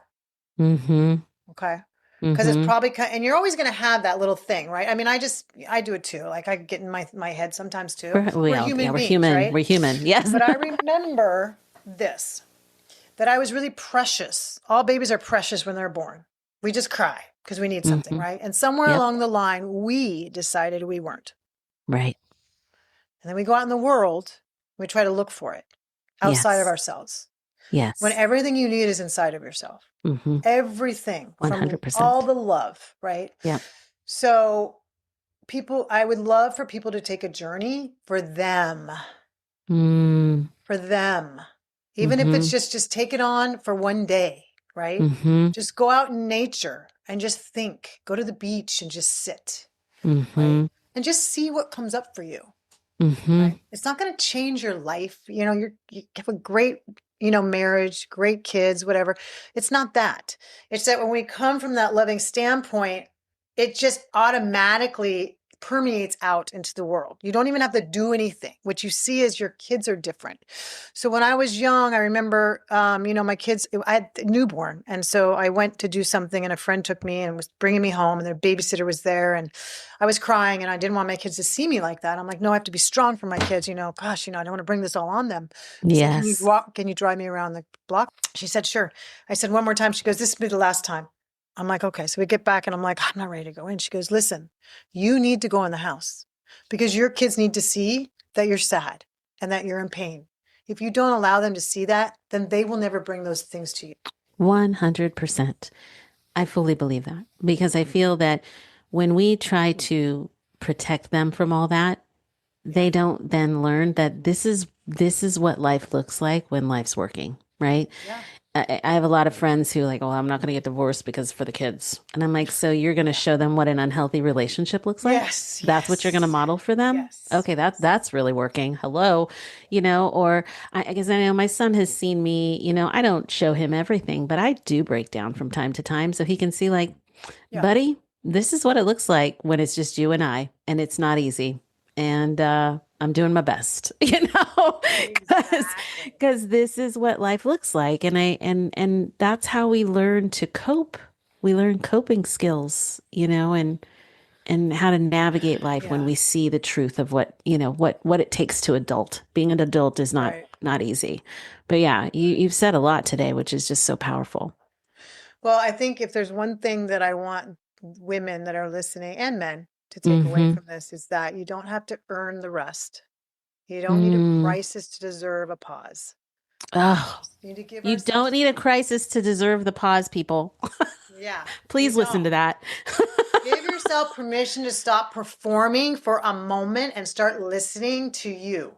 Mm-hmm. Okay. Because it's Mm-hmm. probably, and you're always going to have that little thing, right? I mean, I do it too. Like I get in my head sometimes too. We're human We're beings, human. right? We're human. Yes. But I remember this, that I was really precious. All babies are precious when they're born. We just cry because we need something, Mm-hmm. right? And somewhere Yep. along the line, we decided we weren't. Right. And then we go out in the world, we try to look for it outside of Yes. ourselves. Yes. When everything you need is inside of yourself. Mm-hmm. Everything from 100%. all the love, right? Yep. So I would love for people to take a journey for them, Mm. for them. Even if it's just take it on for one day, right? Mm-hmm. Just go out in nature and just think, go to the beach and just sit, Mm-hmm. right? And just see what comes up for you, Mm-hmm. right? It's not going to change your life. You have a great, marriage, great kids, whatever. It's not that. It's that when we come from that loving standpoint, it just automatically permeates out into the world. You don't even have to do anything. What you see is your kids are different. So when I was young, I remember, my kids, I had a newborn. And so I went to do something and a friend took me and was bringing me home and their babysitter was there and I was crying and I didn't want my kids to see me like that. I'm like, no, I have to be strong for my kids. Gosh, I don't want to bring this all on them. I said, Yes. can you drive me around the block? She said, sure. I said, one more time. She goes, this will be the last time. I'm like, okay. So we get back and I'm like, I'm not ready to go in. She goes, listen, you need to go in the house because your kids need to see that you're sad and that you're in pain. If you don't allow them to see that, then they will never bring those things to you. 100%. I fully believe that because I feel that when we try to protect them from all that, they don't then learn that this is what life looks like when life's working, right? Yeah. I have a lot of friends who like, well, I'm not going to get divorced because for the kids. And I'm like, so you're going to Yeah. show them what an unhealthy relationship looks like? Yes. That's what you're going to Yes. model for them? Yes. Okay, that's really working. Hello, or I guess I know my son has seen me, I don't show him everything, but I do break down from time to time so he can see like, Yeah. buddy, this is what it looks like when it's just you and it's not easy. And I'm doing my best, Exactly. because this is what life looks like, and that's how we learn to cope. We learn coping skills, and how to navigate life when Yeah. we see the truth of what it takes to adult. Being an adult is not Right. not easy, but yeah, you've said a lot today, which is just so powerful. Well, I think if there's one thing that I want women that are listening and men to take away Mm-hmm. from this is that you don't have to earn the rest. You don't need a Mm. crisis to deserve a pause. Oh, We need to give you don't ourselves, need a crisis to deserve the pause, people. yeah, you Please listen don't. to that. Give yourself permission to stop performing for a moment and start listening to you.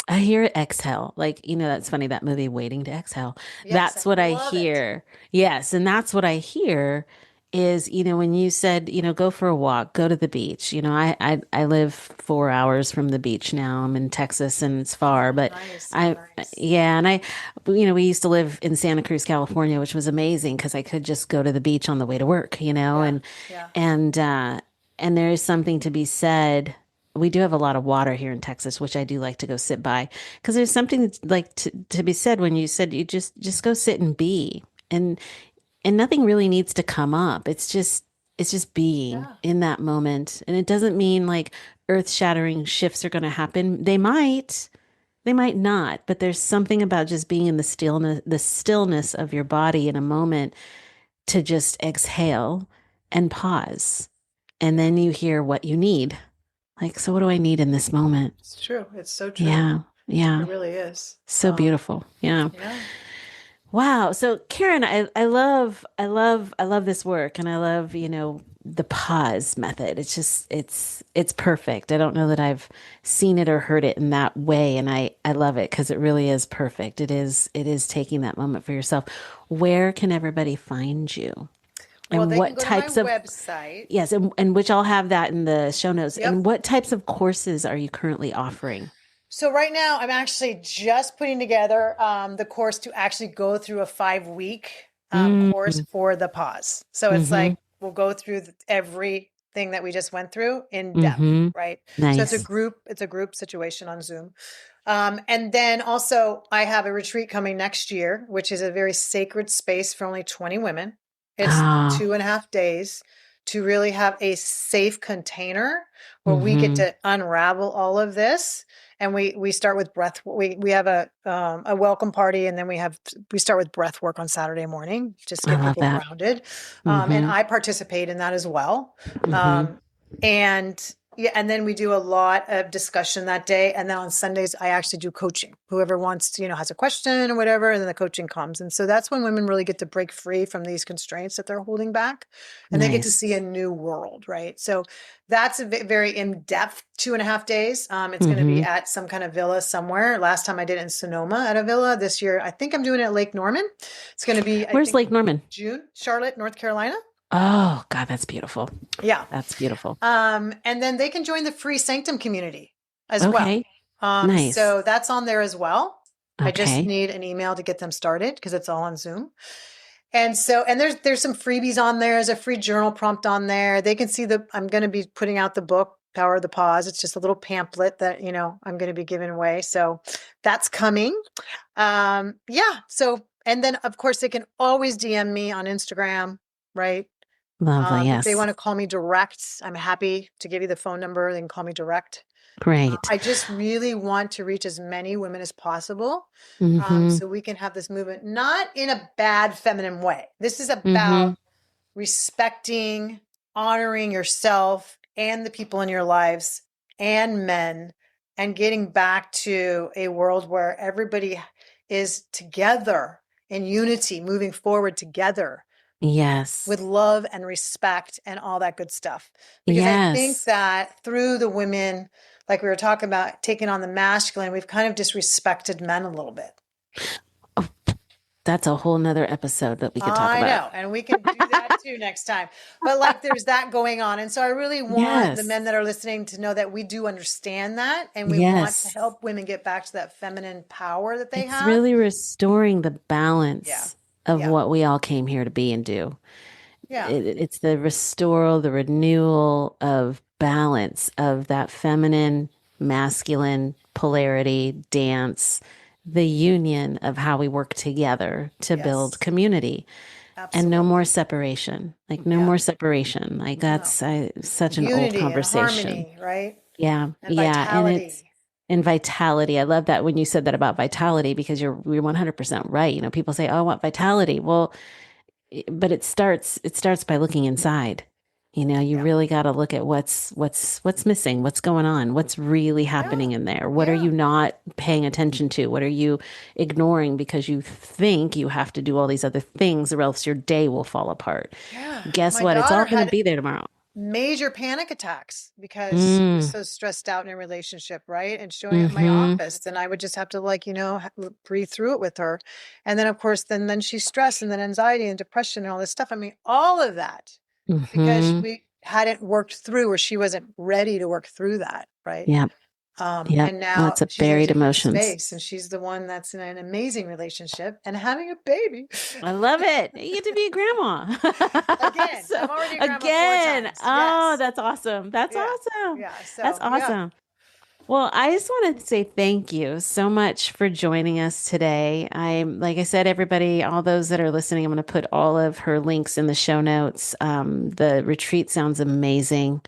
I hear exhale. Like, that's funny, that movie, Waiting to Exhale. Yes, I That's what I love it. hear. Yes. And that's what I hear is, when you said, go for a walk, go to the beach. I live 4 hours from the beach now. I'm in Texas and it's far, Oh, but nice. Oh, I, nice. yeah. And we used to live in Santa Cruz, California, which was amazing because I could just go to the beach on the way to work, Yeah, yeah, and, uh, and there is something to be said. We do have a lot of water here in Texas, which I do like to go sit by because there's something that's like to be said when you said you just go sit and be and nothing really needs to come up. It's just being yeah, in that moment. And it doesn't mean like earth-shattering shifts are going to happen. They might not, but there's something about just being in the stillness of your body in a moment to just exhale and pause. And yeah. then you hear what you need. Like, so what do I need in this moment? It's true. It's so true. Yeah. It Yeah. really is. So beautiful. Yeah. Yeah. Wow. So Karen, I love this work and I love, the pause method. It's perfect. I don't know that I've seen it or heard it in that way. And I love it because it really is perfect. It is taking that moment for yourself. Where can everybody find you? Well, And they can what go to my types of, website. yes, and which I'll have that in the show notes. Yep. And what types of courses are you currently offering? So right now, I'm actually just putting together the course to actually go through a 5 week course Mm, for the pause. So it's mm-hmm. like we'll go through everything that we just went through in depth, Mm-hmm. right? So Nice. it's a group situation on Zoom. And then also I have a retreat coming next year, which is a very sacred space for only 20 women. It's Ah, 2.5 days to really have a safe container where we get mm-hmm. to unravel all of this. And we start with breath. We have a welcome party, and then we start with breath work on Saturday morning, just I get love people that. grounded. And Mm-hmm. I participate in that as well. Mm-hmm. Um, and yeah, and then we do a lot of discussion that day. And then on Sundays, I actually do coaching. Whoever wants to, has a question or whatever, and then the coaching comes. And so that's when women really get to break free from these constraints that they're holding back, and they get to Nice. see a new world, right? So that's a very in-depth 2.5 days. It's going to be Mm-hmm. at some kind of villa somewhere. Last time I did it in Sonoma at a villa. This year, I think I'm doing it at Lake Norman. It's going to be, I Where's think, Lake Norman? June, Charlotte, North Carolina. Oh, God, that's beautiful. Yeah. That's beautiful. And then they can join the free Sanctum community as well. Okay. Nice. So that's on there as well. I just Okay. need an email to get them started because it's all on Zoom. And so, and there's some freebies on there. There's a free journal prompt on there. They can see I'm going to be putting out the book, Power of the Pause. It's just a little pamphlet that, I'm going to be giving away. So that's coming. Yeah. So, and then of course they can always DM me on Instagram, right? Lovely. If they Yes. want to call me direct, I'm happy to give you the phone number. They can call me direct. Great. I just really want to reach as many women as possible. Mm-hmm. So we can have this movement, not in a bad feminine way. This is Mm-hmm. about respecting, honoring yourself and the people in your lives and men, and getting back to a world where everybody is together in unity, moving forward together Yes. with love and respect and all that good stuff. Because I think Yes. that through the women, like we were talking about, taking on the masculine, we've kind of disrespected men a little bit. Oh, that's a whole nother episode that we could talk I about. know. And we can do that too next time. But like there's that going on. And so I really want the men Yes. that are listening to know that we do understand that. And we want to Yes. help women get back to that feminine power that they It's have. really restoring the Yeah. balance of Yeah. what we all came here to be and do. Yeah. It's the restoral, the renewal of balance of that feminine, masculine polarity dance, the union of how we work together to build Yes. community and no more Absolutely. separation. Like no Yeah. more separation. Like No. such an old Unity and conversation. harmony, right? Yeah. And Yeah. And it's vitality. and vitality. I love that when you said that about vitality because you're 100% right. You know, people say, "Oh, I want vitality." Well, but it starts by looking inside. You know, you Yeah. really got to look at what's missing, what's going on, what's really Yeah. happening in there. What are Yeah. you not paying attention to? What are you ignoring because you think you have to do all these other things or else your day will fall apart? Yeah. Guess My what? It's daughter all going to had be there tomorrow. major panic attacks because she was Mm, so stressed out in a relationship, right? And showing up at my mm-hmm. office, and I would just have to like, breathe through it with her. And then of course, then she's stressed and then anxiety and depression and all this stuff. I mean, all of that because Mm-hmm. we hadn't worked through or she wasn't ready to work through that, right? Yep. Yep. And now Lots of she's in a buried different emotions. space and she's the one that's in an amazing relationship and having a baby. I love it. You get to be a grandma. Again, So I'm already a grandma four again, times. oh, Yes. that's awesome. That's Yeah. awesome. Yeah. That's So, yeah. awesome. Well, I just want to say thank you so much for joining us today. Like I said, everybody, all those that are listening, I'm going to put all of her links in the show notes. The retreat sounds amazing.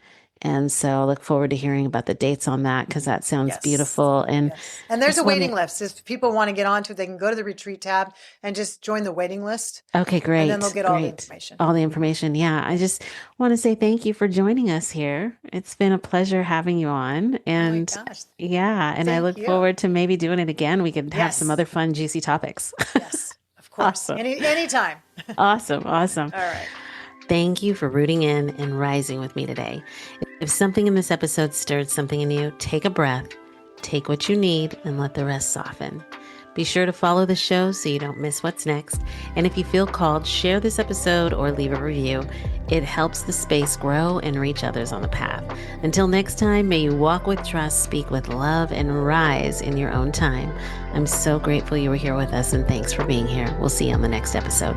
And so I look forward to hearing about the dates on that because that sounds Yes. beautiful. And Yes. And I there's just a want to, waiting list. If people want to get onto it, they can go to the retreat tab and just join the waiting list. okay, And then they'll great, get all the great. information. All the information. Yeah. I just want to say thank you for joining us here. It's been a pleasure having you on. Oh my And gosh. yeah, and I Thank look you. forward to maybe doing it again. We could have some Yes. other fun, juicy topics. Yes. Of course. Awesome. Anytime. Awesome. Awesome. All right. Thank you for rooting in and rising with me today. If something in this episode stirred something in you, take a breath, take what you need, and let the rest soften. Be sure to follow the show so you don't miss what's next. And if you feel called, share this episode or leave a review. It helps the space grow and reach others on the path. Until next time, may you walk with trust, speak with love, and rise in your own time. I'm so grateful you were here with us, and thanks for being here. We'll see you on the next episode.